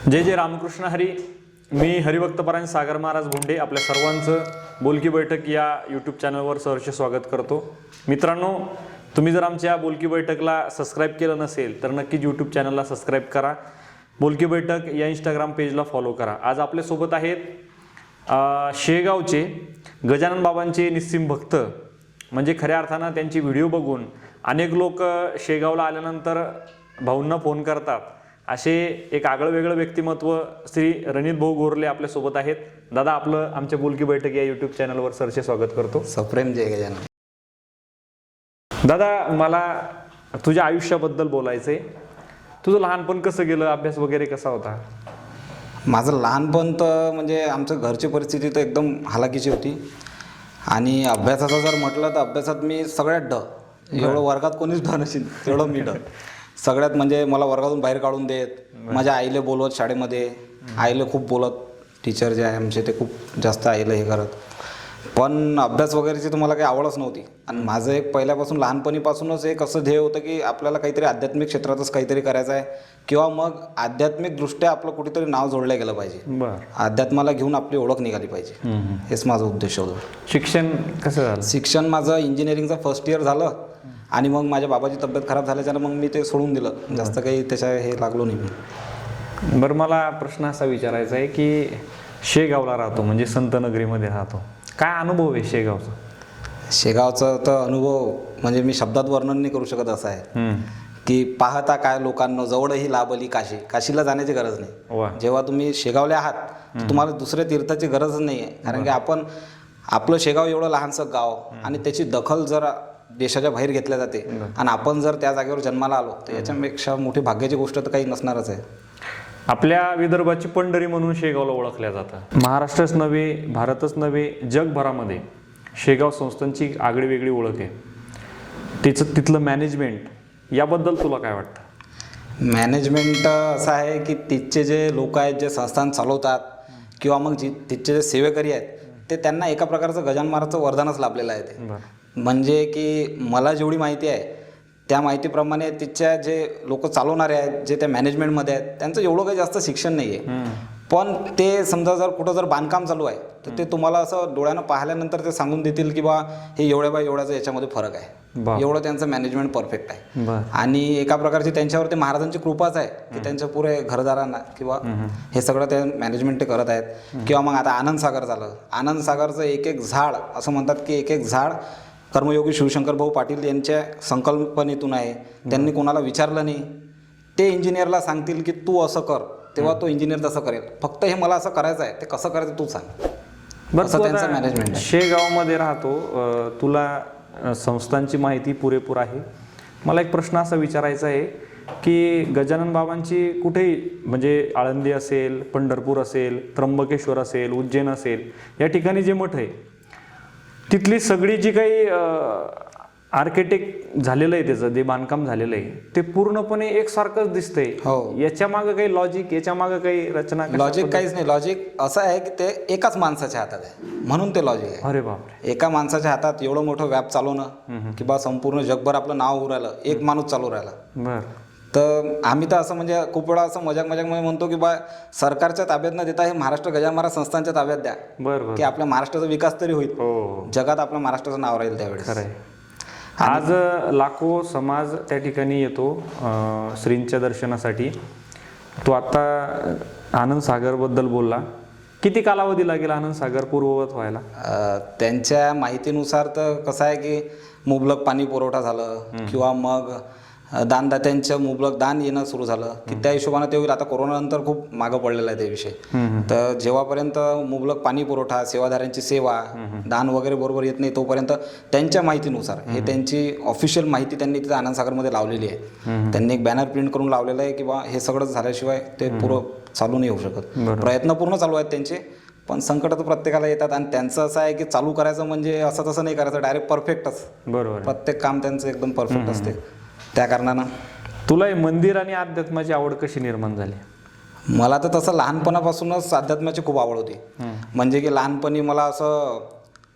जय जय रामकृष्ण हरी. मी हरिभक्तपरायण सागर महाराज भोंडे आपल्या सर्वांचं बोलकी बैठक या यूट्यूब चॅनलवर सहर्ष स्वागत करतो. मित्रांनो, तुम्ही जर आमच्या बोलकी बैठकला सबस्क्राईब केलं नसेल तर नक्कीच यूट्यूब चॅनलला सबस्क्राईब करा. बोलकी बैठक या इंस्टाग्राम पेजला फॉलो करा. आज आपल्यासोबत आहेत शेगावचे गजानन बाबांचे निस्सीम भक्त. म्हणजे खऱ्या अर्थानं त्यांची व्हिडिओ बघून अनेक लोक शेगावला आल्यानंतर भाऊंना फोन करतात. असे एक आगळं वेगळं व्यक्तिमत्व श्री रणजित भाऊ गोरले आपल्यासोबत आहेत. दादा, आपलं आमच्या बोलकी बैठक या यूट्यूब चॅनलवर सरसे स्वागत करतो. सप्रेम जय गजानन. दादा, मला तुझ्या आयुष्याबद्दल बोलायचंय. तुझं लहानपण कसं गेलं, अभ्यास वगैरे कसा होता? माझं लहानपण तर म्हणजे आमच्या घरची परिस्थिती तर एकदम हालाकीची होती. आणि अभ्यासाचं जर म्हटलं तर अभ्यासात मी सगळ्यात एवढं वर्गात कोणीच नसेल तेवढं मी सगळ्यात म्हणजे मला वर्गातून बाहेर काढून देत. माझ्या आईला बोलवत शाळेमध्ये, आईला खूप बोलत. टीचर जे आहे आमचे ते खूप जास्त आईला हे करत. पण अभ्यास वगैरेची तर मला काही आवडच नव्हती. आणि माझं एक पहिल्यापासून लहानपणीपासूनच एक असं ध्येय होतं की आपल्याला काहीतरी आध्यात्मिक क्षेत्रातच काहीतरी करायचं आहे, किंवा मग आध्यात्मिकदृष्ट्या आपलं कुठेतरी नाव जोडलं गेलं पाहिजे. अध्यात्माला घेऊन आपली ओळख निघाली पाहिजे, हेच माझा उद्देश होता. शिक्षण कसं झालं? शिक्षण माझं इंजिनिअरिंगचं फर्स्ट इयर झालं. आणि मग माझ्या बाबाची तब्येत खराब झाल्याच्यानं मग मी ते सोडून दिलं. जास्त काही त्याच्या हे लागलो नाही मी. बरं, मला प्रश्न असा विचारायचा आहे की शेगावला राहतो म्हणजे संतनगरीमध्ये राहतो, काय अनुभव आहे शेगावचा? शेगावचा तर अनुभव म्हणजे मी शब्दात वर्णन नाही करू शकत असा आहे की पाहता काय लोकांना जवळही लाभली काशी. काशीला जाण्याची गरज नाही. जेव्हा तुम्ही शेगावले आहात तुम्हाला दुसऱ्या तीर्थाची गरजच नाही आहे. कारण की आपलं शेगाव एवढं लहानसं गाव आणि त्याची दखल जर देशाच्या बाहेर घेतल्या जाते आणि आपण जर त्या जागेवर जन्माला आलो तर याच्यापेक्षा मोठी भाग्याची गोष्ट तर काही नसणारच आहे. आपल्या विदर्भाची पंढरी म्हणून शेगावला ओळखल्या जातं. महाराष्ट्रच नव्हे, भारतच नव्हे, जगभरामध्ये शेगाव संस्थांची आगळी वेगळी ओळख आहे. तिथलं मॅनेजमेंट याबद्दल तुला काय वाटतं? मॅनेजमेंट असं आहे की तिथचे जे लोक आहेत, जे संस्थान चालवतात किंवा मग तिथचे जे सेवेकरी आहेत, ते त्यांना एका प्रकारचं गजानन महाराजचं वरदानच लाभलेलं आहे. ते म्हणजे की मला जेवढी माहिती आहे त्या माहितीप्रमाणे तिथच्या जे लोक चालवणारे आहेत, जे त्या मॅनेजमेंटमध्ये आहेत, त्यांचं एवढं काही जास्त शिक्षण नाही आहे. पण ते समजा जर कुठं जर बांधकाम चालू आहे तर ते तुम्हाला असं डोळ्यानं पाहिल्यानंतर ते सांगून देतील की बा हे एवढ्या बाय एवढ्याचा याच्यामध्ये फरक आहे. एवढं त्यांचं मॅनेजमेंट परफेक्ट आहे. आणि एका प्रकारची त्यांच्यावरती महाराजांची कृपाच आहे की त्यांच्या पुरे घरदारांना किंवा हे सगळं ते मॅनेजमेंट ते करत आहेत. किंवा मग आता आनंदसागर झालं. आनंदसागरचं एक एक झाड असं म्हणतात की एक एक झाड कर्मयोगी शिवशंकर भाऊ पाटील यांच्या संकल्पनेतून आहे. त्यांनी कोणाला विचारलं नाही. ते इंजिनियरला सांगतील की तू असं कर, तेव्हा तो इंजिनियर तसं करेल. फक्त हे मला असं करायचं आहे, ते कसं करायचं तू सांग. बरं, त्यांचं मॅनेजमेंट शेगावमध्ये राहतो, तुला संस्थांची माहिती पुरेपूर आहे. मला एक प्रश्न असा विचारायचा आहे की गजानन बाबांची कुठेही म्हणजे आळंदी असेल, पंढरपूर असेल, त्र्यंबकेश्वर असेल, उज्जैन असेल, या ठिकाणी जे मठ आहे तिथली सगळी जी काही आर्किटेक्ट झालेलं आहे, त्याचं जे बांधकाम झालेलं आहे ते पूर्णपणे एकसारखंच दिसतंय. याच्या मागं काही लॉजिक, याच्या मागं काही रचना? लॉजिक काहीच नाही. लॉजिक असं आहे की ते एकाच माणसाच्या हातात आहे म्हणून ते लॉजिक आहे. अरे बापरे. एका माणसाच्या हातात एवढं मोठं व्याप चालवणं किंवा संपूर्ण जगभर आपलं नाव होऊ राहिलं, एक माणूस चालू राहिला. बरं. तर आम्ही तर असं म्हणजे खूप वेळा असं मजाकमध्ये म्हणतो की बा सरकारच्या ताब्यात न देता हे महाराष्ट्र गजानन महाराज संस्थांच्या ताब्यात द्या. बरं. की आपल्या महाराष्ट्राचा विकास तरी होईल, जगात आपल्या महाराष्ट्राचं नाव राहील त्यावेळेस. खरं आहे. आज लाखो समाज त्या ठिकाणी येतो श्रींच्या दर्शनासाठी. तो आता आनंद सागरबद्दल बोलला. किती कालावधी लागेल आनंद सागर पूर्ववत व्हायला? त्यांच्या माहितीनुसार तर कसं आहे की मुबलक पाणी पुरवठा झालं किंवा मग दानदात्यांचं मुबलक दान येणं सुरू झालं की त्या हिशोबानं ते होईल. आता कोरोनानंतर खूप मागं पडलेला आहे ते विषय. तर जेव्हापर्यंत मुबलक पाणी पुरवठा, सेवाधाऱ्यांची सेवा, दान वगैरे बरोबर येत नाही तोपर्यंत त्यांच्या माहितीनुसार हे त्यांची ऑफिशियल माहिती त्यांनी तिथं आनंदसागरमध्ये लावलेली आहे. त्यांनी एक बॅनर प्रिंट करून लावलेलं आहे की बा हे सगळं झाल्याशिवाय ते पुरं चालू नाही होऊ शकत. प्रयत्न पूर्ण चालू आहेत त्यांचे, पण संकट तर प्रत्येकाला येतात. आणि त्यांचं असं आहे की चालू करायचं म्हणजे असं तसं नाही करायचं, डायरेक्ट परफेक्टच. बरोबर. प्रत्येक काम त्यांचं एकदम परफेक्ट असते. त्या कारणानं तुला मंदिर आणि अध्यात्माची आवड कशी निर्माण झाली? मला तर तसं लहानपणापासूनच अध्यात्माची खूप आवड होती. म्हणजे की लहानपणी मला असं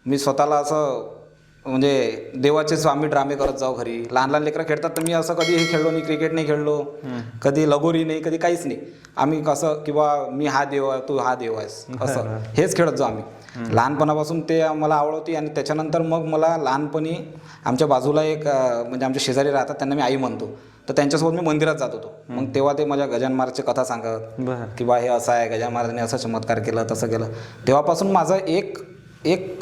मी स्वतःला असं म्हणजे देवाचेच आम्ही ड्रामे करत जाऊ घरी. लहान लहान लेकरं खेळतात तर मी असं कधी हे खेळलो नाही, क्रिकेट नाही खेळलो, कधी लगोरी नाही, कधी काहीच नाही. आम्ही कसं किंवा मी हा देव आहे, तू हा देव आहेस, असं हेच खेळत जाऊ आम्ही. लहानपणापासून ते मला आवड होती. आणि त्याच्यानंतर मग मला लहानपणी आमच्या बाजूला एक म्हणजे आमचे शेजारी राहतात, त्यांना मी आई म्हणतो, तर त्यांच्यासोबत मी मंदिरात जात होतो. मग तेव्हा ते माझ्या गजानन महाराजची कथा सांगत की बा हे असं आहे, गजानन महाराजांनी असं चमत्कार केलं, तसं केलं. तेव्हापासून माझा एक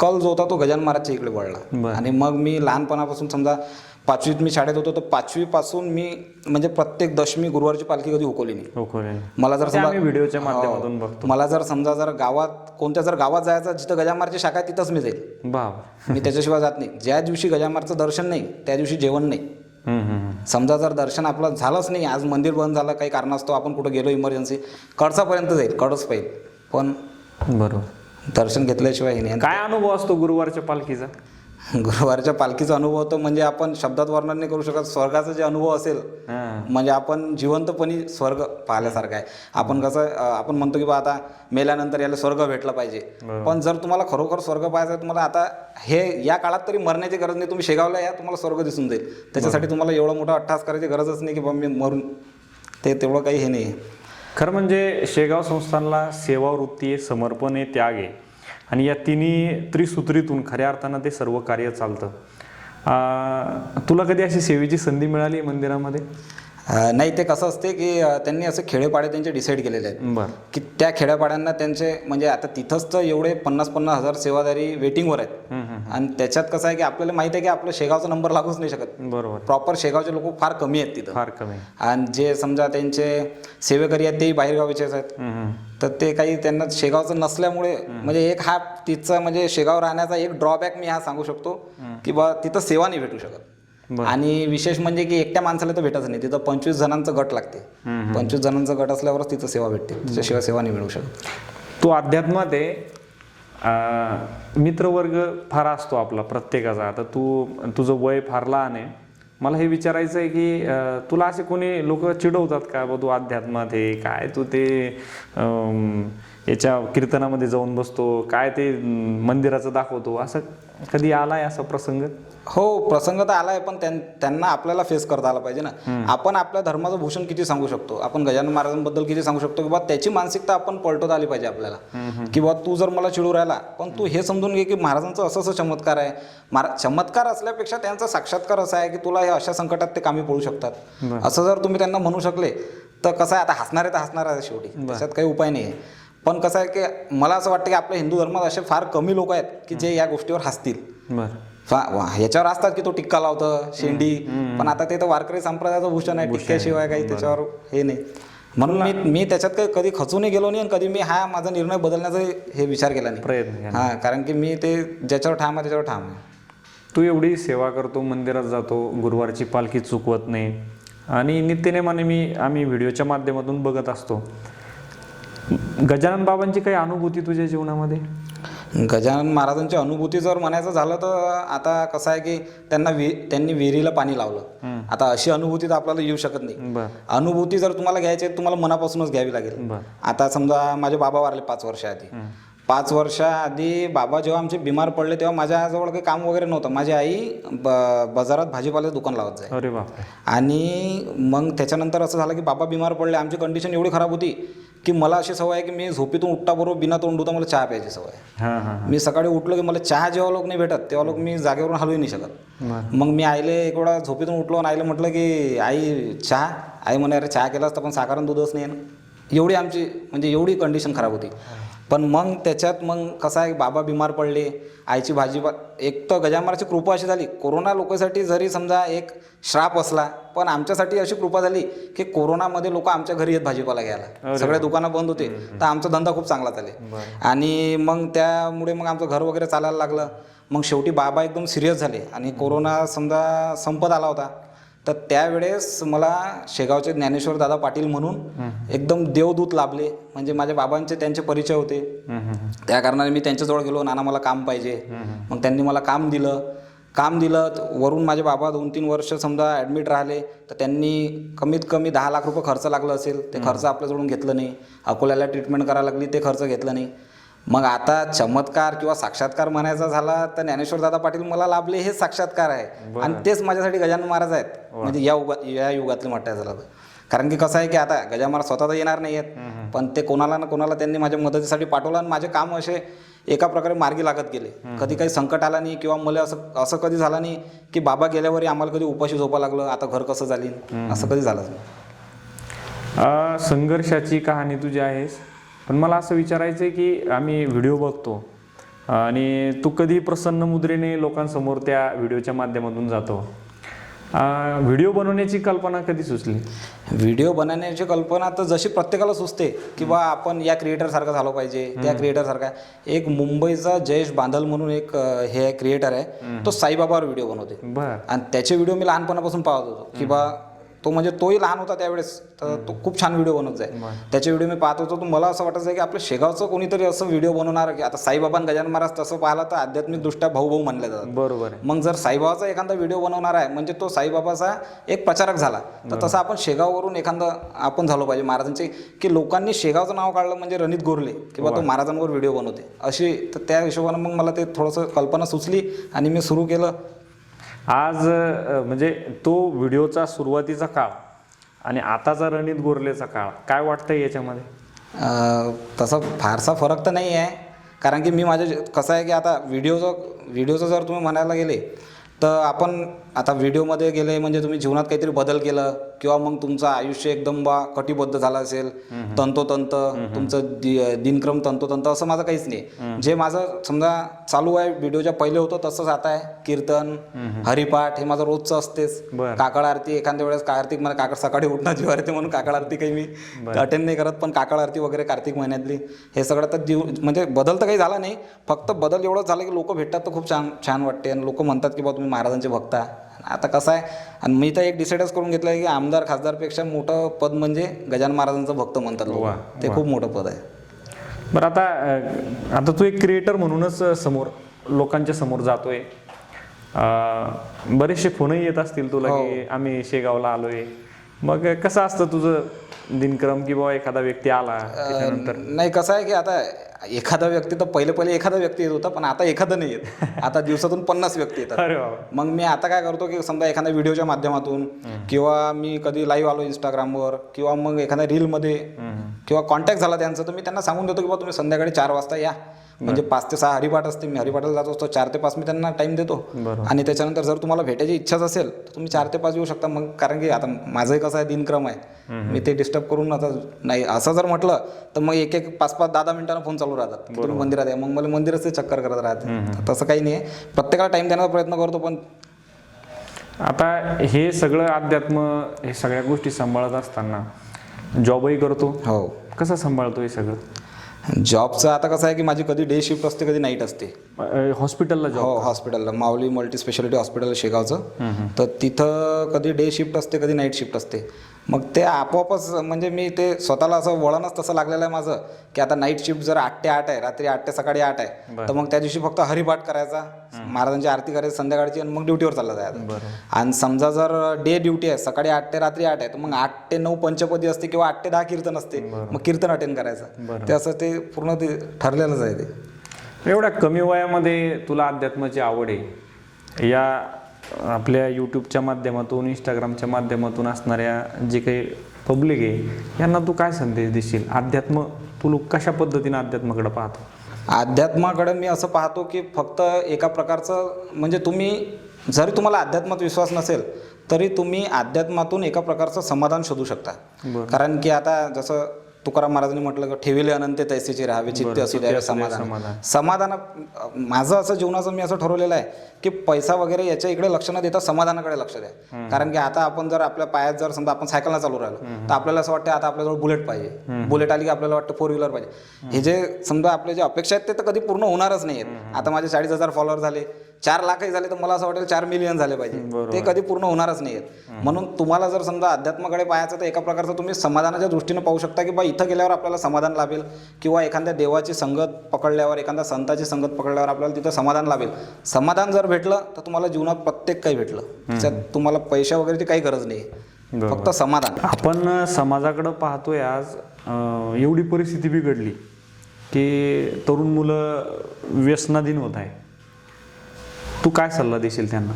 कल जो होता तो गजानन महाराजच्या इकडे वळला. आणि मग मी लहानपणापासून समजा 5वीत मी शाळेत होतो, तर 5वीपासून मी म्हणजे प्रत्येक दशमी गुरुवारची पालखी कधी हुकवली नाही. मला जर समजा व्हिडिओच्या माध्यमातून बघतो, मला जर समजा जर गावात कोणत्या जर गावात जायचं जिथं गजानन महाराजची शाखा आहे तिथंच मी जाईल. मी त्याच्याशिवाय जात नाही. ज्या दिवशी गजानन महाराजचं दर्शन नाही त्या दिवशी जेवण नाही. समजा जर दर्शन आपलं झालंच नाही, आज मंदिर बंद झालं, काही कारणास्तव आपण कुठं गेलो इमर्जन्सी, कडसापर्यंत जाईल, कडच पाहिजे, पण बरोबर दर्शन घेतल्याशिवाय हे नाही. काय अनुभव असतो गुरुवारच्या पालखीचा? गुरुवारच्या पालखीचा अनुभव तर म्हणजे आपण शब्दात वर्णन नाही करू शकत. स्वर्गाचा जे अनुभव असेल म्हणजे आपण जिवंतपणी स्वर्ग पाहिल्यासारखं आहे. आपण कसं आपण म्हणतो की बा आता मेल्यानंतर याला स्वर्ग भेटला पाहिजे, पण जर तुम्हाला खरोखर स्वर्ग पाहायचं आहे, तुम्हाला आता हे या काळात तरी मरण्याची गरज नाही. तुम्ही शेगावला या, तुम्हाला स्वर्ग दिसून जाईल. त्याच्यासाठी तुम्हाला एवढा मोठा अट्टहास करायची गरजच नाही की बा मी मरून, ते तेवढं काही हे नाही. खरं म्हणजे शेगाव संस्थानला सेवावृत्ती आहे, समर्पण आहे, त्याग आहे, आणि या तिन्ही त्रिसूत्रीतून खऱ्या अर्थानं ते सर्व कार्य चालतं. तुला कधी अशी सेवेची संधी मिळाली मंदिरामध्ये? नाही, ते कसं असते की त्यांनी असं खेडेपाडे त्यांचे डिसाईड केलेले आहेत की त्या खेड्यापाड्यांना त्यांचे म्हणजे आता तिथंच तर एवढे 50-50 हजार सेवादारी वेटिंगवर आहेत. आणि त्याच्यात कसं आहे की आपल्याला माहिती आहे की आपलं शेगावचा नंबर लागूच नाही शकत. बरोबर. प्रॉपर शेगावचे लोक फार कमी आहेत तिथं, फार कमी. आणि जे समजा त्यांचे सेवेकरी आहेत तेही बाहेरगावीचेच आहेत. तर ते काही त्यांना शेगावचं नसल्यामुळे म्हणजे एक हा तिथचा म्हणजे शेगाव राहण्याचा एक ड्रॉबॅक मी हा सांगू शकतो की बा तिथं सेवा नाही भेटू शकत. आणि विशेष म्हणजे की एकट्या माणसाला तर भेटत नाही, तिथं 25 जणांचा गट लागते. 25 जणांचा गट असल्यावरच तिथं सेवा भेटते, त्याच्याशिवाय सेवा नाही मिळू शकत. तो अध्यात्मात आहे, मित्रवर्ग फार असतो आपला प्रत्येकाचा. आता तुझं वय फार लहान आहे, मला हे विचारायचं आहे की तुला असे कोणी लोक चिडवतात का बा तू अध्यात्मात आहे काय, तू ते याच्या कीर्तनामध्ये जाऊन बसतो काय, ते मंदिराचं दाखवतो, असं कधी आलाय असा प्रसंग? हो, प्रसंग तर आलाय, पण त्यांना आपल्याला फेस करता आला पाहिजे ना. आपण आपल्या धर्माचं भूषण किती सांगू शकतो, आपण गजानन महाराजांबद्दल किती सांगू शकतो की बा त्याची मानसिकता आपण पलटवता आली पाहिजे आपल्याला. की बा तू जर मला चिडू राहिला, पण तू हे समजून घे की महाराजांचं असं असं चमत्कार आहे. चमत्कार असल्यापेक्षा त्यांचा साक्षात्कार असा आहे की तुला हे अशा संकटात ते कामी पडू शकतात, असं जर तुम्ही त्यांना म्हणू शकले तर कसं आहे, आता हसणारे तर हसणार आहे शेवटी, त्याच्यात काही उपाय नाही आहे. पण कसं आहे की मला असं वाटतं की आपल्या हिंदू धर्मात असे फार कमी लोक आहेत की जे या गोष्टीवर हसतील. ह्याच्यावर असतात की तो टिक्का लावतं, शेंडी, पण आता ते तर वारकरी संप्रदायाचं भूषण आहे, टिक्क्याशिवाय काही त्याच्यावर हे नाही. म्हणून मी त्याच्यात काही कधी खचूनही गेलो नाही आणि कधी मी हा माझा निर्णय बदलण्याचा हे विचार केला नाही, प्रयत्न. हां, कारण की मी ते ज्याच्यावर ठाम आहे त्याच्यावर ठाम आहे. तू एवढी सेवा करतो, मंदिरात जातो, गुरुवारची पालखी चुकवत नाही, आणि नित्यनेमाने आम्ही व्हिडिओच्या माध्यमातून बघत असतो. गजानन बाबांची काही अनुभूती तुझ्या जीवनामध्ये? गजानन महाराजांची अनुभूती जर म्हणायचं झालं तर आता कसं आहे की त्यांनी विहिरीला पाणी लावलं. आता अशी अनुभूती तर आपल्याला येऊ शकत नाही. अनुभूती जर तुम्हाला घ्यायची आहे तुम्हाला मनापासूनच घ्यावी लागेल. आता समजा माझे बाबा वारले 5 वर्षाआधी. 5 वर्षाआधी बाबा जेव्हा आमचे बिमार पडले तेव्हा माझ्याजवळ काही काम वगैरे नव्हतं. माझी आई बाजारात भाजीपाल्याचं दुकान लावत जाय. अरे बापरे. आणि मग त्याच्यानंतर असं झालं की बाबा बिमार पडले. आमची कंडिशन एवढी खराब होती की मला अशी सवय आहे की मी झोपेतून उठता बरोबर बिना तोंड धुता मला चहा प्यायची सवय. मी सकाळी उठलो की मला चहा जेव्हा लोक नाही भेटत तेव्हा लोक मी जागेवरून हलवू नाही शकत. मग मी आईले एक वेळा झोपेतून उठलो आणि आईला म्हटलं की आई चहा. आई म्हणे अरे चहा केला असता पण साखर दूधच नाही ना. एवढी आमची म्हणजे एवढी कंडिशन खराब होती. पण मग त्याच्यात मग कसं आहे बाबा बिमार पडले, आईची एक तर गजानन महाराजची कृपा अशी झाली, कोरोना लोकांसाठी जरी समजा एक श्राप असला पण आमच्यासाठी अशी कृपा झाली की कोरोनामध्ये लोक आमच्या घरी येत भाजीपाला घ्यायला. सगळे दुकानं बंद होते तर आमचा धंदा खूप चांगला चाले. आणि मग त्यामुळे मग आमचं घर वगैरे चालायला लागलं. मग शेवटी बाबा एकदम सिरियस झाले आणि कोरोना समजा संपत आला होता. तर त्यावेळेस मला शेगावचे ज्ञानेश्वर दादा पाटील म्हणून एकदम देवदूत लाभले. म्हणजे माझ्या बाबांचे त्यांचे परिचय होते. त्या कारणाने मी त्यांच्याजवळ गेलो, नाना मला काम पाहिजे. मग त्यांनी मला काम दिलं. वरून माझे बाबा 2-3 वर्ष समजा ॲडमिट राहिले. तर त्यांनी कमीत कमी 10 लाख रुपये खर्च लागला असेल. ते खर्च आपल्याजवळून घेतलं नाही. अकोल्याला ट्रीटमेंट करायला लागली, ते खर्च घेतलं नाही. मग आता चमत्कार किंवा साक्षात्कार म्हणायचा झाला तर ज्ञानेश्वर दादा पाटील मला लाभले हे साक्षात्कार आहे आणि तेच माझ्यासाठी गजानन महाराज आहेत. म्हणजे या युगातले म्हटायचं झालं तर. कारण की कसं आहे की आता गजानन महाराज स्वतः तर येणार नाही आहेत, पण ते कोणाला ना कोणाला त्यांनी माझ्या मदतीसाठी पाठवलं आणि माझे काम असे एका प्रकारे मार्गी लागत गेले. कधी काही संकट आला नाही किंवा मला असं कधी झालं नाही की बाबा गेल्यावरही आम्हाला कधी उपाशी झोपा लागलं, आता घर कसं झाली, असं कधी झालं नाही. संघर्षाची कहाणी तुझी आहेस, पण मला असं विचारायचं आहे की आम्ही व्हिडिओ बघतो आणि तू कधी प्रसन्न मुद्रेने लोकांसमोर त्या व्हिडिओच्या माध्यमातून जातो. व्हिडिओ बनवण्याची कल्पना कधी सुचली? व्हिडिओ बनवण्याची कल्पना तर जशी प्रत्येकाला सुचते की बा आपण या क्रिएटरसारखं झालं पाहिजे, त्या क्रिएटरसारखा. एक मुंबईचा जयेश बांधल म्हणून एक हे क्रिएटर आहे, तो साईबाबावर व्हिडिओ बनवते. बरं. आणि त्याचे व्हिडिओ मी लहानपणापासून पाहत होतो की बा तो म्हणजे तोही लहान होता त्यावेळेस, तर तो खूप छान व्हिडिओ बनवत जाय. त्याचे व्हिडिओ मी पाहत होतो. तर मला असं वाटायचं आहे की आपल्या शेगावचं कोणीतरी असं व्हिडिओ बनवणार की आता साईबाबा आणि गजानन महाराज तसं पाहिलं तर आध्यात्मिकदृष्ट्या भाऊ मानले जातात. बरोबर आहे. मग जर साईबाबाचा एखादा व्हिडिओ बनवणार आहे म्हणजे तो साईबाबाचा एक प्रचारक झाला, तर तसं आपण शेगाववरून एखादं आपण झालो पाहिजे महाराजांचे, की लोकांनी शेगावचं नाव काढलं म्हणजे रणित गोरले किंवा तो महाराजांवर व्हिडिओ बनवते अशी. तर त्या हिशोबानं मग मला ते थोडंसं कल्पना सुचली आणि मी सुरू केलं. आज म्हणजे तो व्हिडिओचा सुरुवातीचा काळ आणि आताचा रणित गोरलेचा काळ काय वाटतंय याच्यामध्ये? तसं फारसा फरक तर नाही आहे. कारण की मी कसं आहे की आता व्हिडिओचं जर तुम्ही म्हणायला गेले तर आपण आता व्हिडिओमध्ये गेले म्हणजे तुम्ही जीवनात काहीतरी बदल केलं किंवा मग तुमचं आयुष्य एकदम कटिबद्ध झालं असेल, तंतोतंत तुमचं दिनक्रम तंतोतंत, असं माझं काहीच नाही. जे माझं समजा चालू आहे व्हिडिओच्या पहिले होतं तसंच आता आहे. कीर्तन, हरिपाठ हे माझं रोजचं असतेच. काकड आरती एखाद्या वेळेस कार्तिक मला काकड सकाळी उठणं जीवार येते म्हणून काकड आरती काही मी अटेंड नाही करत, पण काकड आरती वगैरे कार्तिक महिन्यातली हे सगळं तर म्हणजे बदल तर काही झाला नाही. फक्त बदल एवढंच झालं की लोक भेटतात तर खूप छान छान वाटते आणि लोक म्हणतात की बा तुम्ही महाराजांचे भक्त आहे. आता कसं आहे, आणि मी तर एक डिसाईडच करून घेतलं आहे की आमदार खासदारपेक्षा मोठं पद म्हणजे गजानन महाराजांचं भक्त म्हणतात लोक, ते खूप मोठं पद आहे. बरं, आता तू एक क्रिएटर म्हणूनच समोर लोकांच्या समोर जातोय. बरेचसे फोनही येत असतील तुला की आम्ही शेगावला आलोय. मग कसं असतं तुझं दिनक्रम की बाबा एखादा व्यक्ती आला त्याच्यानंतर? नाही, कसं आहे की आता एखादा व्यक्ती तर पहिले एखादा व्यक्ती येत होता, पण आता एखादं नाही येत. आता दिवसातून 50 व्यक्ती येतात. अरे बाबा. मग मी आता काय करतो की समजा एखाद्या व्हिडिओच्या माध्यमातून किंवा मी कधी लाईव्ह आलो इंस्टाग्रामवर किंवा मग एखाद्या रीलमध्ये किंवा कॉन्टॅक्ट झाला त्यांचं, तर मी त्यांना सांगून देतो की बा तुम्ही संध्याकाळी 4 वाजता या. म्हणजे 5 ते 6 हरिपाठ असते, मी हरिपाठाला जात असतो. 4 ते 5 मी त्यांना टाइम देतो. आणि त्याच्यानंतर जर तुम्हाला भेटायची इच्छाच असेल तर तुम्ही 4 ते 5 येऊ शकता. मग कारण की आता माझंही कसं आहे दिनक्रम आहे, मी ते डिस्टर्ब करून आता नाही. असं जर म्हटलं तर मग 5-5, 10-10 मिनिटांना फोन चालू राहतात, तुम्ही मंदिरात आहे. मग मला मंदिराचे चक्कर करत राहते. तसं काही नाही आहे, प्रत्येकाला टाइम देण्याचा प्रयत्न करतो. पण आता हे सगळं अध्यात्म, हे सगळ्या गोष्टी सांभाळत असताना जॉबही करतो. हो. कसं सांभाळतो हे सगळं? जॉबचं आता कसं आहे की माझी कधी डे शिफ्ट असते, कधी नाईट असते. हॉस्पिटलला जॉब? हो, हॉस्पिटलला, माऊली मल्टी स्पेशालिटी हॉस्पिटल शेगावचं. तर तिथं कधी डे शिफ्ट असते, कधी नाईट शिफ्ट असते. मग ते आपोआपच म्हणजे मी ते स्वतःला असं वळणच तसं लागलेलं आहे माझं की आता नाईट शिफ्ट जर 8 ते 8 आहे, रात्री 8 ते सकाळी 8 आहे, तर मग त्या दिवशी फक्त हरिपाठ करायचा, महाराजांची आरती करायची संध्याकाळची आणि मग ड्युटीवर चालला जायचं. आणि समजा जर डे ड्युटी आहे, सकाळी 8 ते रात्री 8 आहे, तर मग 8 ते 9 पंचपदी असते किंवा 8 ते 10 कीर्तन असते. मग कीर्तन अटेंड करायचं. ते असं ते पूर्ण ते ठरलेलंच आहे. ते एवढ्या कमी वयामध्ये तुला अध्यात्माची आवड आहे. या आपल्या यूट्यूबच्या माध्यमातून, इंस्टाग्रामच्या माध्यमातून असणाऱ्या जे काही पब्लिक आहे यांना तू काय संदेश देशील? अध्यात्म तू कशा पद्धतीने अध्यात्माकडे पाहतो? अध्यात्माकडे मी असं पाहतो की फक्त एका प्रकारचं म्हणजे तुम्ही जरी तुम्हाला अध्यात्मात विश्वास नसेल तरी तुम्ही अध्यात्मातून एका प्रकारचं समाधान शोधू शकता. कारण की आता जसं तुकाराम महाराजांनी म्हटलं की ठेविले अनंत तैसेचे राहावे, चित्ते असू द्यावे समाधान. माझं असं जीवनाचं मी असं ठरवलेलं आहे की पैसा वगैरे याच्या इकडे लक्ष न देता समाधानाकडे लक्ष द्या. कारण की आता आपण जर आपल्या पायात जर समजा आपण सायकलला चालू राहिलो तर आपल्याला असं वाटतं आता आपल्याजवळ बुलेट पाहिजे, बुलेट आली की आपल्याला वाटतं 4 व्हीलर पाहिजे. हे जे समजा आपले जे अपेक्षा आहेत ते तर कधी पूर्ण होणारच नाही आहेत. आता माझे 40,000 फॉलोअर झाले, 4 लाखही झाले, तर मला असं वाटेल 4 मिलियन झाले पाहिजे. ते कधी पूर्ण होणारच नाही आहेत. म्हणून तुम्हाला जर समजा अध्यात्माकडे पाहायचं तर एका प्रकारचं तुम्ही समाधानाच्या दृष्टीने पाहू शकता की बा इथं गेल्यावर आपल्याला समाधान लाभेल किंवा एखाद्या देवाची संगत पकडल्यावर, एखाद्या संताची संगत पकडल्यावर आपल्याला तिथं समाधान लाभेल. समाधान जर भेटलं तर तुम्हाला जीवनात प्रत्येक काही भेटलं. त्याच्यात तुम्हाला पैशा वगैरेची काही गरज नाही, फक्त समाधान. आपण समाजाकडे पाहतोय आज एवढी परिस्थिती बिघडली की तरुण मुलं व्यसनाधीन होत आहे, तू काय सल्ला देशील त्यांना?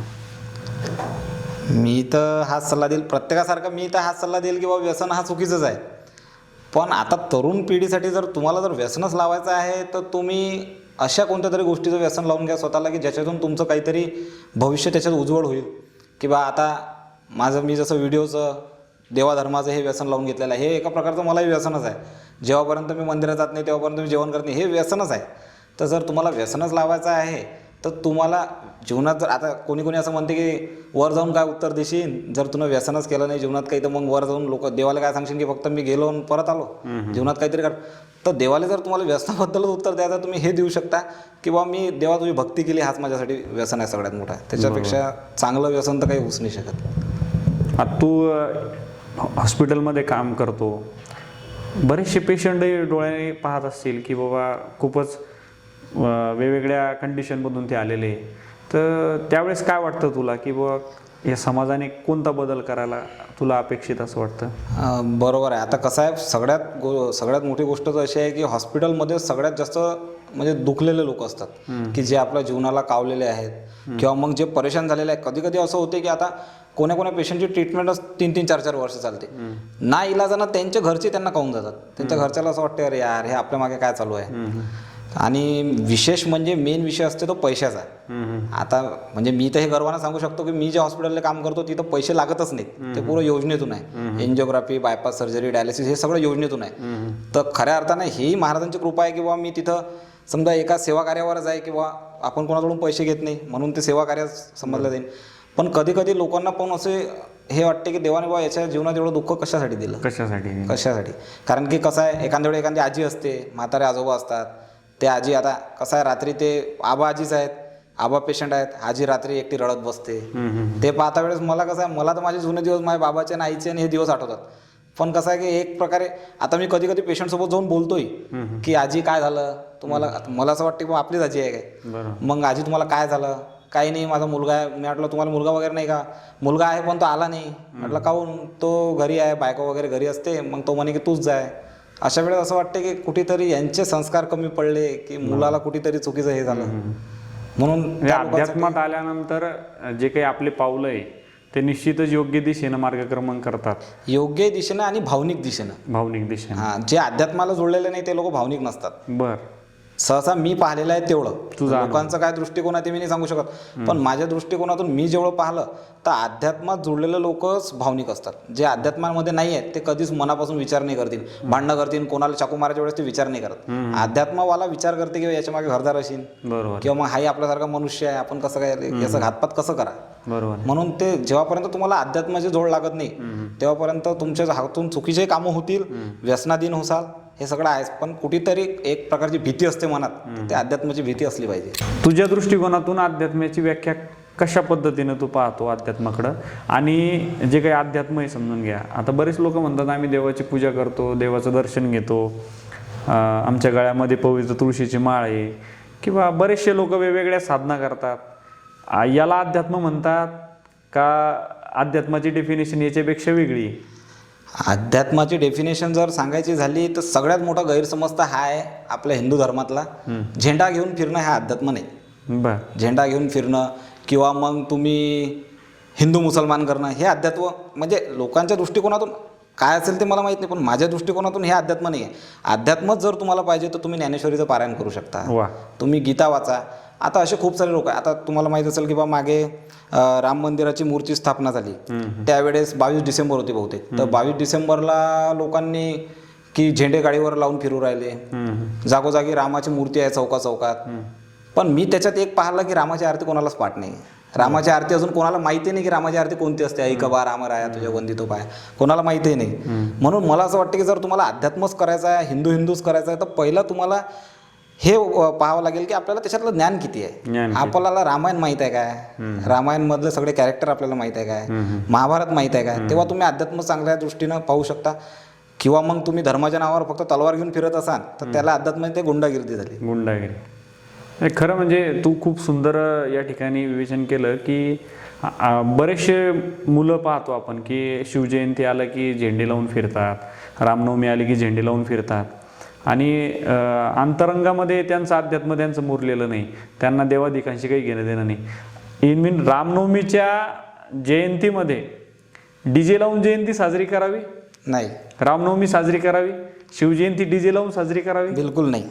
मी तर हाच सल्ला देईल प्रत्येकासारखा, मी तर हाच सल्ला देईल की बाबा व्यसन हा चुकीचंच आहे. पण आता तरुण पिढीसाठी जर तुम्हाला जर व्यसनच लावायचं आहे तर तुम्ही अशा कोणत्या तरी गोष्टीचं व्यसन लावून घ्या स्वतःला की ज्याच्यातून तुमचं काहीतरी भविष्य त्याच्यात उज्ज्वल होईल. की बा आता मी जसं व्हिडिओचं देवाधर्माचं हे व्यसन लावून घेतलेलं आहे, हे एका प्रकारचं मलाही व्यसनच आहे. जेव्हापर्यंत मी मंदिरात जात नाही तेव्हापर्यंत मी जेवण करत नाही, हे व्यसनच आहे. तर जर तुम्हाला व्यसनच लावायचं आहे तर तुम्हाला जीवनात जर आता कोणी असं म्हणते की वर जाऊन काय उत्तर देशील, जर तुला व्यसनच केलं नाही जीवनात काही तर मग वर जाऊन लोक देवाला काय सांगशील की फक्त मी गेलो आणि परत आलो, जीवनात काहीतरी कर. तर देवाला जर तुम्हाला व्यसनाबद्दलच उत्तर द्यायचं तुम्ही हे देऊ शकता की बा मी देवा तुझी भक्ती केली, हाच माझ्यासाठी व्यसन आहे सगळ्यात मोठा. त्याच्यापेक्षा चांगलं व्यसन तर काही होऊच नाही शकत. आता तू हॉस्पिटलमध्ये काम करतो, बरेचसे पेशंट डोळ्याने पाहत असतील की बाबा खूपच वेगवेगळ्या कंडिशनमधून ते आलेले, तर त्यावेळेस काय वाटतं तुला की बाबा या समाजाने कोणता बदल करायला तुला अपेक्षित असं वाटतं? बरोबर आहे. आता कसं आहे, सगळ्यात मोठी गोष्ट तर अशी आहे की हॉस्पिटलमध्ये सगळ्यात जास्त म्हणजे दुखलेले लोक असतात की जे आपल्या जीवनाला कावलेले आहेत किंवा मग जे परेशान झालेले आहेत. कधी कधी असं होते की आता कोण्या पेशंटची ट्रीटमेंटच 3-3, 4-4 वर्ष चालते, ना इलाजानं त्यांच्या घरचे त्यांना कावून जातात. त्यांच्या घरच्याला असं वाटतं अरे यार हे आपल्या मागे काय चालू आहे. आणि विशेष म्हणजे मेन विषय असते तो पैशाचा. आता म्हणजे मी तर हे गर्वानं सांगू शकतो की मी ज्या हॉस्पिटलला काम करतो तिथं पैसे लागतच नाहीत, ते पुरं योजनेतून आहे. एन्जिओग्राफी, बायपास सर्जरी, डायलिसिस हे सगळं योजनेतून आहे. तर खऱ्या अर्थानं ही महाराजांची कृपा आहे की बाबा मी तिथं समजा एका सेवा कार्यावरच आहे किंवा आपण कोणाकडून पैसे घेत नाही म्हणून ते सेवा कार्य समजलं जाईल. पण कधी कधी लोकांना पण असे हे वाटते की देवाने बाबा याच्या जीवनात एवढं दुःख कशासाठी दिलं, कशासाठी. कारण की कसं आहे, एखाद्या वेळी एखादी आजी असते, म्हातारे आजोबा असतात, ते आजी आता कसं आहे रात्री ते आबा आजीच आहेत, आबा पेशंट आहेत, आजी रात्री एकटी रडत बसते. ते पाहता वेळेस मला कसं आहे, मला तर माझे जुने दिवस माझ्या बाबाचे आणि आईचे आणि हे दिवस आठवतात. पण कसं आहे की एक प्रकारे आता मी कधी पेशंटसोबत जाऊन बोलतोय की आजी काय झालं तुम्हाला, मला असं वाटतं की आपलीच आजी आहे काय. मग आजी तुम्हाला काय झालं, काही नाही माझा मुलगा आहे. मी म्हटलं तुम्हाला मुलगा वगैरे नाही का, मुलगा आहे पण तो आला नाही. म्हटलं काहून, तो घरी आहे, बायको वगैरे घरी असते. मग तो म्हणे की तूच जाय. अशा वेळेस असं वाटतं की कुठेतरी यांचे संस्कार कमी पडले की मुलाला कुठेतरी चुकीचं हे झालं. म्हणून अध्यात्मात आल्यानंतर जे काही आपले पावलं आहे ते निश्चितच योग्य दिशेनं मार्गक्रमण करतात, योग्य दिशेनं आणि भावनिक दिशेनं. हां, जे अध्यात्माला जोडलेले नाही ते लोक भावनिक नसतात. सहसा मी पाहिलेलं आहे तेवढं. लोकांचं काय दृष्टिकोन आहे ते मी नाही सांगू शकत, पण माझ्या दृष्टिकोनातून मी जेवढं पाहिलं तर अध्यात्मात जोडलेले लोकच भावनिक असतात. जे अध्यात्मामध्ये नाही आहेत ते कधीच मनापासून विचार नाही करतील, भांडणं करतील, कोणाला चाकू मारायच्या वेळेस ते विचार नाही करत. अध्यात्मावाला विचार करते की याच्या मागे घरदार असेल किंवा मग हाही आपल्यासारखा मनुष्य आहे, आपण कसं काय याचा घातपात कसं करा. म्हणून ते जेव्हापर्यंत तुम्हाला अध्यात्माची जोड लागत नाही तेव्हापर्यंत तुमच्या हातून चुकीचे कामं होतील, व्यसनाधीन होसाल, हे सगळं आहेच. पण कुठेतरी एक प्रकारची भीती असते मनात, ते अध्यात्माची भीती असली पाहिजे. तुझ्या दृष्टिकोनातून अध्यात्माची व्याख्या कशा पद्धतीनं तू पाहतो अध्यात्माकडं, आणि जे काही अध्यात्म आहे समजून घ्या. आता बरेच लोक म्हणतात आम्ही देवाची पूजा करतो, देवाचं दर्शन घेतो, आमच्या गळ्यामध्ये पवित्र तुळशीची माळ आहे, किंवा बरेचसे लोक वेगवेगळ्या साधना करतात. याला अध्यात्म म्हणतात का अध्यात्माची डेफिनेशन याच्यापेक्षा वेगळी? अध्यात्माची डेफिनेशन जर सांगायची झाली तर सगळ्यात मोठा गैरसमज तर हा आहे आपल्या हिंदू धर्मातला, झेंडा घेऊन फिरणं हा अध्यात्म नाही. झेंडा घेऊन फिरणं किंवा मग तुम्ही हिंदू मुसलमान करणं हे अध्यात्म, म्हणजे लोकांच्या दृष्टिकोनातून काय असेल ते मला माहीत नाही, पण माझ्या दृष्टिकोनातून हे अध्यात्म नाही आहे. अध्यात्मच जर तुम्हाला पाहिजे तर तुम्ही ज्ञानेश्वरीचं पारायण करू शकता, तुम्ही गीता वाचा. आता असे खूप सारे लोक आहे. आता तुम्हाला माहीत असेल की बा मागे राम मंदिराची मूर्ती स्थापना झाली त्यावेळेस 22 डिसेंबर होती बहुतेक. तर 22 डिसेंबरला लोकांनी की झेंडे गाडीवर लावून फिरू राहिले, जागोजागी रामाची मूर्ती आहे चौकात. पण मी त्याच्यात एक पाहिलं की रामाची आरती कोणालाच पाठ नाही. रामाची आरती अजून कोणाला माहिती नाही की रामाची आरती कोणती असते. ऐक बा राम राया तुझ्या वंदितो पाय, कोणाला माहिती नाही. म्हणून मला असं वाटतं की जर तुम्हाला अध्यात्मच करायचं आहे, हिंदूच करायचं आहे, तर पहिलं तुम्हाला हे पाहावं लागेल की आपल्याला त्याच्यातलं ज्ञान किती आहे. आपल्याला रामायण माहीत आहे काय, रामायण मधले सगळे कॅरेक्टर आपल्याला माहीत आहे काय, महाभारत माहीत आहे काय, तेव्हा तुम्ही अध्यात्म चांगल्या दृष्टीनं पाहू शकता. किंवा मग तुम्ही धर्माच्या नावावर फक्त तलवार घेऊन फिरत असाल तर त्याला अध्यात्म ते गुंडागिरी झाली. खरं म्हणजे तू खूप सुंदर या ठिकाणी विवेचन केलं की बरेचसे मुलं पाहतो आपण की शिवजयंती आलं की झेंडे लावून फिरतात, रामनवमी आली की झेंडे लावून फिरतात. आणि अंतरंगामध्ये त्यांचं अध्यात्म त्यांचं मुरलेलं नाही, त्यांना देवादिकांशी काही घेणं देणं नाही. इन मीन रामनवमीच्या जयंतीमध्ये डीजे लावून जयंती साजरी करावी? नाही, रामनवमी साजरी करावी, शिवजयंती डीजे लावून साजरी करावी? बिलकुल नाही.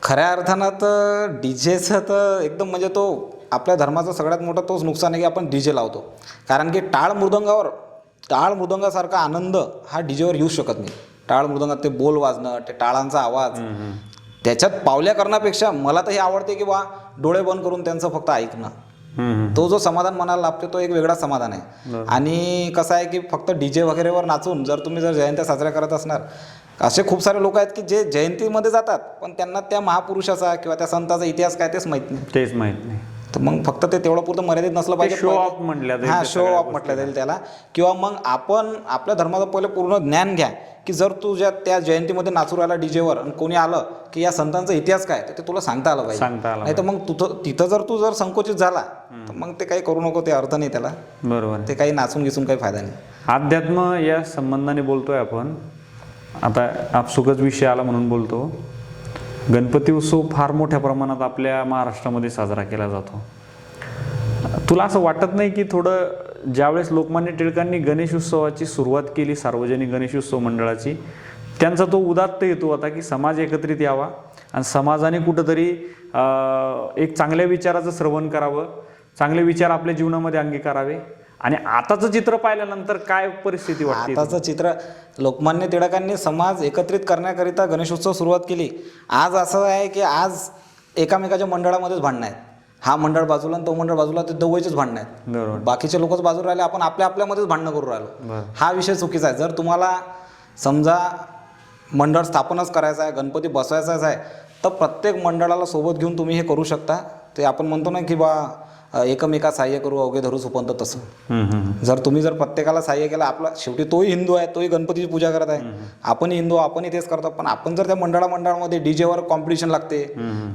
खऱ्या अर्थानं तर डीजेचं तर एकदम म्हणजे तो आपल्या धर्माचा सगळ्यात मोठा तोच नुकसान आहे की आपण डीजे लावतो. कारण की टाळ मृदंगासारखा आनंद हा डीजेवर येऊ शकत नाही. टाळ मृदंगात ते बोल वाजणं, ते टाळांचा आवाज, त्याच्यात पावल्या करण्यापेक्षा मला तर हे आवडते की बा डोळे बंद करून त्यांचं फक्त ऐकणं. तो जो समाधान मनाला लाभते तो एक वेगळा समाधान आहे. आणि कसं आहे की फक्त डीजे वगैरेवर नाचून जर तुम्ही जयंत्या साजऱ्या करत असणार, असे खूप सारे लोक आहेत की जे जयंतीमध्ये जातात पण त्यांना त्या महापुरुषाचा किंवा त्या संताचा इतिहास काय तेच माहीत नाही. तेच माहीत नाही. तर मग फक्त ते तेवढं पुरतं मर्यादित नसलं पाहिजे. शो ऑफ म्हटलं जाईल. हां, शो ऑफ म्हटलं जाईल त्याला. किंवा मग आपण आपल्या धर्माचं पहिले पूर्ण ज्ञान घ्या की जर तू त्या जयंतीमध्ये नाचू राहिला डीजेवर आणि कोणी आलं की या संतांचा इतिहास काय तर ते तुला सांगता आलं पाहिजे. नाही तर मग तिथं जर तू संकोचित झाला तर मग ते काही करू नको, ते अर्थ नाही त्याला. बरोबर. ते काही नाचून घिसून काही फायदा नाही. अध्यात्म या संबंधाने बोलतोय आपण, आता आपसुकच विषय आला म्हणून बोलतो. गणपती उत्सव फार मोठ्या प्रमाणात आपल्या महाराष्ट्रामध्ये साजरा केला जातो. तुला असं वाटत नाही की थोडं ज्यावेळेस लोकमान्य टिळकांनी गणेश उत्सवाची सुरुवात केली, सार्वजनिक गणेश उत्सव मंडळाची, त्यांचा तो उदात्त हेतू होता की समाज एकत्रित यावा आणि समाजाने कुठंतरी एक चांगल्या विचाराचं श्रवण करावं, चांगले विचार आपल्या जीवनामध्ये अंगीकारावे. आणि आताचं चित्र पाहिल्यानंतर काय परिस्थिती वाटते? आताचं चित्र, लोकमान्य टिळकांनी समाज एकत्रित करण्याकरिता गणेशोत्सव सुरुवात केली. आज असं आहे की आज एकामेकाच्या मंडळामध्येच भांडणं आहेत. हा मंडळ बाजूला आणि तो मंडळ बाजूला, ते दोघांचेच भांडणं आहेत. बरोबर. बाकीचे लोकच बाजूला राहिले, आपण आपल्यामध्येच भांडणं करू राहिलो. हा विषय चुकीचा आहे. जर तुम्हाला समजा मंडळ स्थापनच करायचं आहे, गणपती बसवायचाच आहे, तर प्रत्येक मंडळाला सोबत घेऊन तुम्ही हे करू शकता. ते आपण म्हणतो ना की बा एकमेका सहाय्य करू अवघे धरू सुपंत, तसं जर तुम्ही प्रत्येकाला सहाय्य केलं, आपला शेवटी तोही हिंदू आहे, तोही गणपतीची पूजा करत आहे, आपणही हिंदू, आपणही तेच करतो. पण आपण जर त्या मंडळामध्ये डीजेवर कॉम्पिटिशन लागते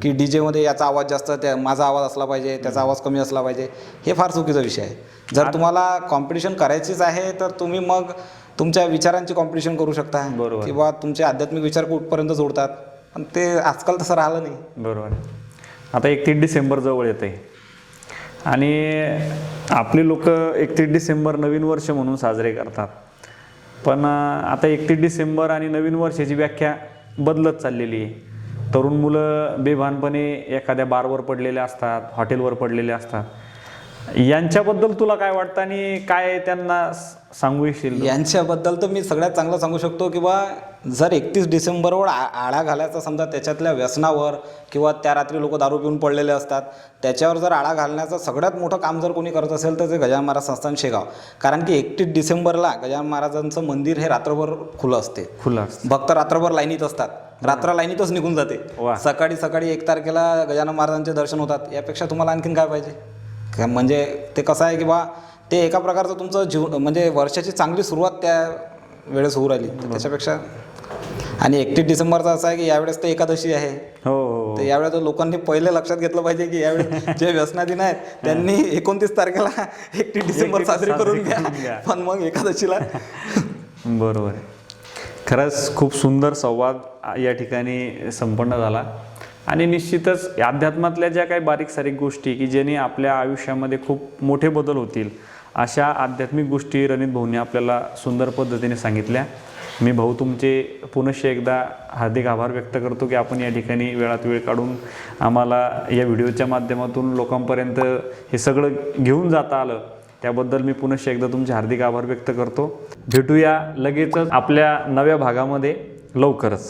की डीजेमध्ये याचा आवाज जास्त, माझा आवाज असला पाहिजे, त्याचा आवाज कमी असला पाहिजे, हे फार चुकीचा विषय आहे. जर तुम्हाला कॉम्पिटिशन करायचीच आहे तर तुम्ही मग तुमच्या विचारांची कॉम्पिटिशन करू शकता किंवा तुमचे आध्यात्मिक विचार कुठपर्यंत जोडतात. पण ते आजकाल तसं राहिलं नाही. बरोबर. आता 31 डिसेंबर जवळ येत आहे आणि आपले लोक 31 डिसेंबर नवीन वर्ष म्हणून साजरे करतात. पण आता 31 डिसेंबर आणि नवीन वर्षाची व्याख्या बदलत चाललेली आहे. तरुण मुलं बेभानपणे एखाद्या बारवर पडलेले असतात, हॉटेलवर पडलेले असतात. यांच्याबद्दल तुला काय वाटतं आणि काय त्यांना सांगू इच्छिल? यांच्याबद्दल तर मी सगळ्यात चांगलं सांगू शकतो की बा जर 31 डिसेंबरवर आळा घालायचा, समजा त्याच्यातल्या व्यसनावर किंवा त्या रात्री लोक दारू पिऊन पडलेले असतात, त्याच्यावर जर आळा घालण्याचं सगळ्यात मोठं काम जर कोणी करत असेल तर ते गजानन महाराज संस्थान शेगाव. कारण की 31 डिसेंबरला गजानन महाराजांचं मंदिर हे रात्रभर खुलं असते. भक्त रात्रभर लाईनीत असतात, रात्र लाईनीतच निघून जाते. सकाळी 1 तारखेला गजानन महाराजांचे दर्शन होतात. यापेक्षा तुम्हाला आणखीन काय पाहिजे? म्हणजे ते कसं आहे की बा ते एका प्रकारचं तुमचं जीवन, म्हणजे वर्षाची चांगली सुरुवात त्या वेळेस होऊ राहिली. त्याच्यापेक्षा आणि 31 डिसेंबरचा असं आहे की यावेळेस ते एकादशी आहे. हो. तर यावेळेस लोकांनी पहिले लक्षात घेतलं पाहिजे की यावेळेस जे व्यसनाधीन आहेत त्यांनी 29 तारखेला 31 डिसेंबर साजरी करून घ्या, पण मग एकादशीला. बरोबर. खरंच खूप सुंदर संवाद या ठिकाणी संपन्न झाला. आणि निश्चितच अध्यात्मातल्या ज्या काही बारीक सारीक गोष्टी की ज्याने आपल्या आयुष्यामध्ये खूप मोठे बदल होतील, अशा आध्यात्मिक गोष्टी रणित भाऊंनी आपल्याला सुंदर पद्धतीने सांगितल्या. मी भाऊ तुमचे पुनश्च एकदा हार्दिक आभार व्यक्त करतो की आपण या ठिकाणी वेळात वेळ काढून आम्हाला या व्हिडिओच्या माध्यमातून लोकांपर्यंत हे सगळं घेऊन जाता आलं. त्याबद्दल मी पुनश्च एकदा तुमचे हार्दिक आभार व्यक्त करतो. भेटूया लगेचच आपल्या नव्या भागामध्ये लवकरच.